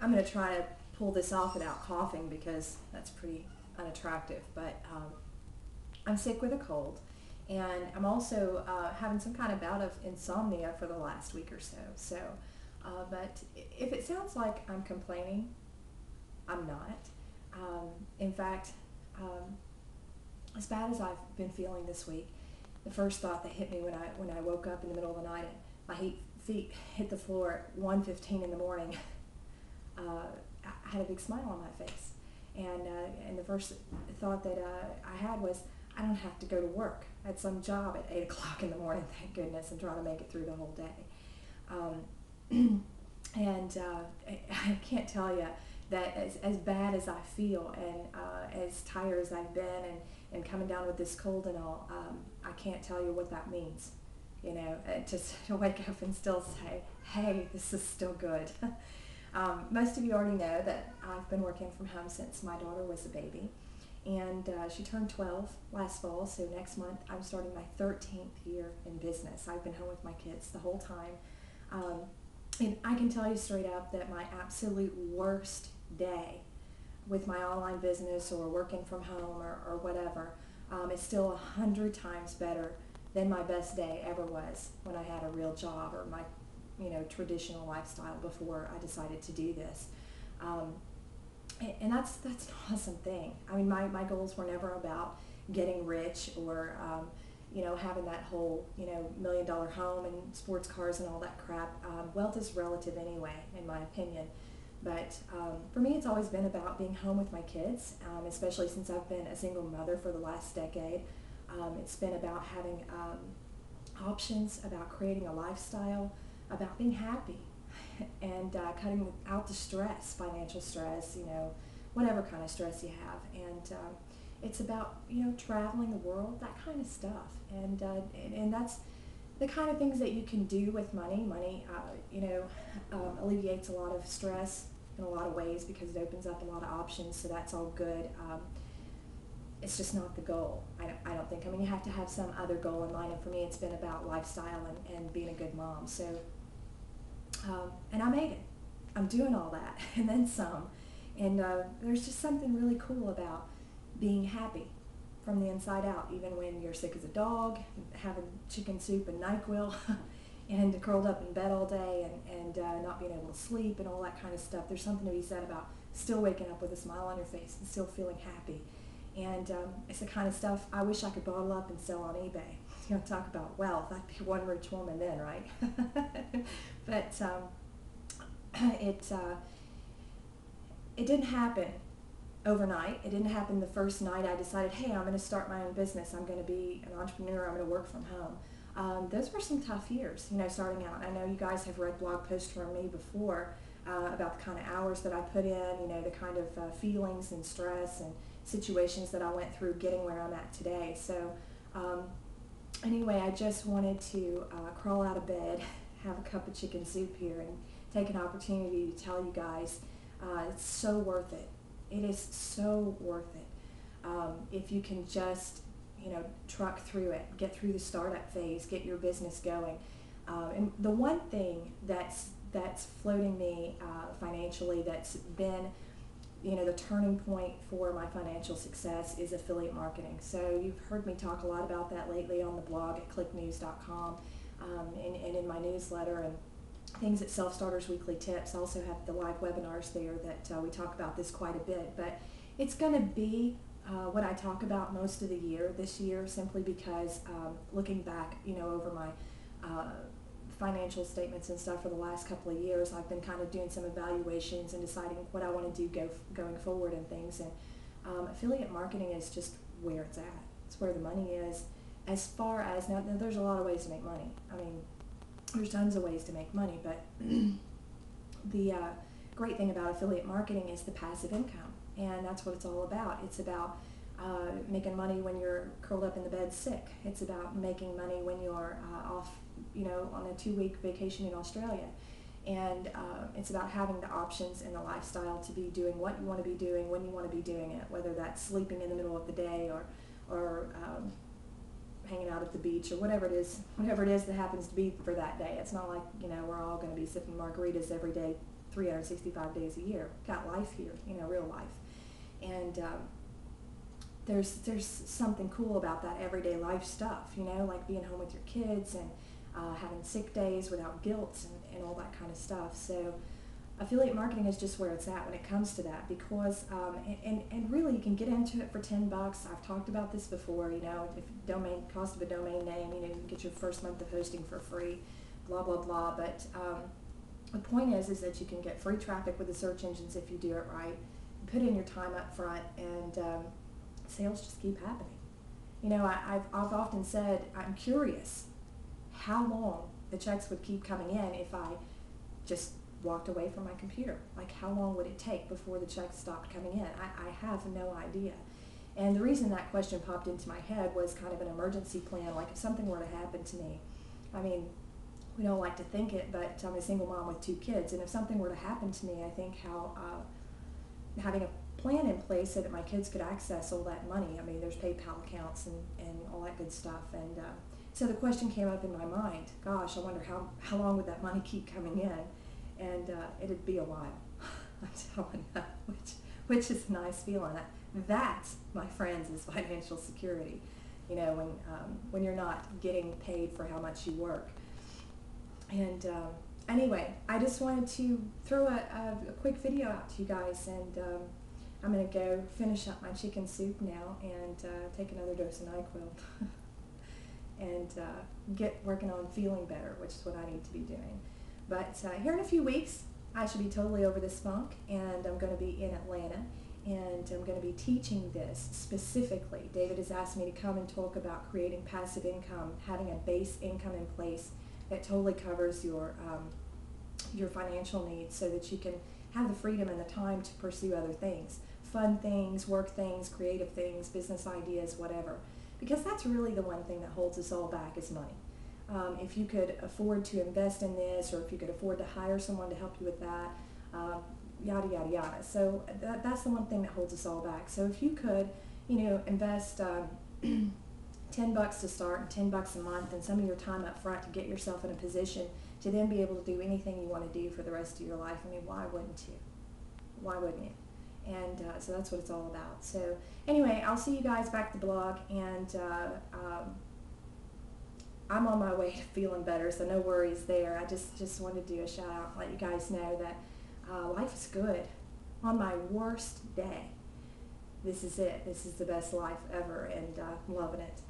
I'm going to try to pull this off without coughing because that's pretty unattractive. But I'm sick with a cold, and I'm also having some kind of bout of insomnia for the last week or so. But if it sounds like I'm complaining, I'm not. In fact, um, as bad as I've been feeling this week, the first thought that hit me when I woke up in the middle of the night and my feet hit the floor at 1:15 in the morning, I had a big smile on my face, and the first thought that I had was, I don't have to go to work. I had some job at 8 o'clock in the morning, thank goodness, and trying to make it through the whole day. And I can't tell you that as bad as I feel and as tired as I've been and coming down with this cold and all, I can't tell you what that means. Just to wake up and still say, hey, this is still good. Most of you already know that I've been working from home since my daughter was a baby. And she turned 12 last fall, so next month I'm starting my 13th year in business. I've been home with my kids the whole time. Um, and I can tell you straight up that my absolute worst day with my online business or working from home or whatever is still 100 times better than my best day ever was when I had a real job or my traditional lifestyle before I decided to do this. Um, and that's an awesome thing. I mean, my goals were never about getting rich or having that whole $1 million home and sports cars and all that crap. Wealth is relative anyway, in my opinion. But for me, it's always been about being home with my kids, especially since I've been a single mother for the last decade. It's been about having options, about creating a lifestyle, about being happy, and cutting out the stress, financial stress, whatever kind of stress you have. And it's about, traveling the world, that kind of stuff. And that's the kind of things that you can do with money. Money, alleviates a lot of stress in a lot of ways because it opens up a lot of options, so that's all good. It's just not the goal, I don't think. I mean, you have to have some other goal in mind, and for me it's been about lifestyle and being a good mom. So, and I made it. I'm doing all that, and then some. And there's just something really cool about being happy from the inside out, even when you're sick as a dog, having chicken soup and NyQuil, and curled up in bed all day and not being able to sleep and all that kind of stuff. There's something to be said about still waking up with a smile on your face and still feeling happy. And it's the kind of stuff I wish I could bottle up and sell on eBay. Talk about wealth. I'd be one rich woman then, right? But it didn't happen overnight. It didn't happen the first night I decided, hey, I'm going to start my own business. I'm going to be an entrepreneur. I'm going to work from home. Those were some tough years, starting out. I know you guys have read blog posts from me before about the kind of hours that I put in, the kind of feelings and stress and situations that I went through getting where I'm at today. So anyway, I just wanted to crawl out of bed, have a cup of chicken soup here, and take an opportunity to tell you guys it's so worth it. It is so worth it. If you can just, truck through it, get through the startup phase, get your business going. And the one thing that's floating me financially, that's been the turning point for my financial success, is affiliate marketing. So you've heard me talk a lot about that lately on the blog at clicknews.com, and in my newsletter and things at Self Starters Weekly Tips. I also have the live webinars there that we talk about this quite a bit. But it's going to be what I talk about most of the year this year, simply because looking back, over my financial statements and stuff for the last couple of years, I've been kind of doing some evaluations and deciding what I want to do going forward and things. And affiliate marketing is just where it's at. It's where the money is. As far as, now there's a lot of ways to make money. I mean, there's tons of ways to make money, but the great thing about affiliate marketing is the passive income, and that's what it's all about. It's about making money when you're curled up in the bed sick. It's about making money when you're off, on a 2-week vacation in Australia. And it's about having the options and the lifestyle to be doing what you want to be doing when you want to be doing it, whether that's sleeping in the middle of the day or hanging out at the beach or whatever it is that happens to be for that day. It's not like, we're all going to be sipping margaritas every day 365 days a year. Got life here, real life. And there's something cool about that everyday life stuff, like being home with your kids and having sick days without guilt and all that kind of stuff. So affiliate marketing is just where it's at when it comes to that, because and really you can get into it for $10. I've talked about this before. If cost of a domain name, you can get your first month of hosting for free, blah blah blah. But the point is that you can get free traffic with the search engines if you do it right. You put in your time up front, and sales just keep happening. I've often said I'm curious how long the checks would keep coming in if I just walked away from my computer. Like, how long would it take before the checks stopped coming in? I have no idea. And the reason that question popped into my head was kind of an emergency plan, like if something were to happen to me. I mean, we don't like to think it, but I'm a single mom with 2 kids, and if something were to happen to me, I think how having a plan in place so that my kids could access all that money. I mean, there's PayPal accounts and all that good stuff. And so the question came up in my mind, gosh, I wonder how long would that money keep coming in? And it'd be a while, I'm telling you, which is a nice feeling. That, my friends, is financial security, when you're not getting paid for how much you work. And anyway, I just wanted to throw a quick video out to you guys, and I'm going to go finish up my chicken soup now and take another dose of NyQuil and get working on feeling better, which is what I need to be doing. But here in a few weeks, I should be totally over this funk, and I'm going to be in Atlanta, and I'm going to be teaching this specifically. David has asked me to come and talk about creating passive income, having a base income in place that totally covers your financial needs, so that you can have the freedom and the time to pursue other things, fun things, work things, creative things, business ideas, whatever. Because that's really the one thing that holds us all back is money. If you could afford to invest in this, or if you could afford to hire someone to help you with that, yada, yada, yada. So that's the one thing that holds us all back. So if you could, invest $10 to start and $10 a month and some of your time up front to get yourself in a position to then be able to do anything you want to do for the rest of your life. I mean, why wouldn't you? Why wouldn't you? And so that's what it's all about. So anyway, I'll see you guys back at the blog, and I'm on my way to feeling better, so no worries there. I just wanted to do a shout out, let you guys know that life is good. On my worst day, this is it. This is the best life ever, and I'm loving it.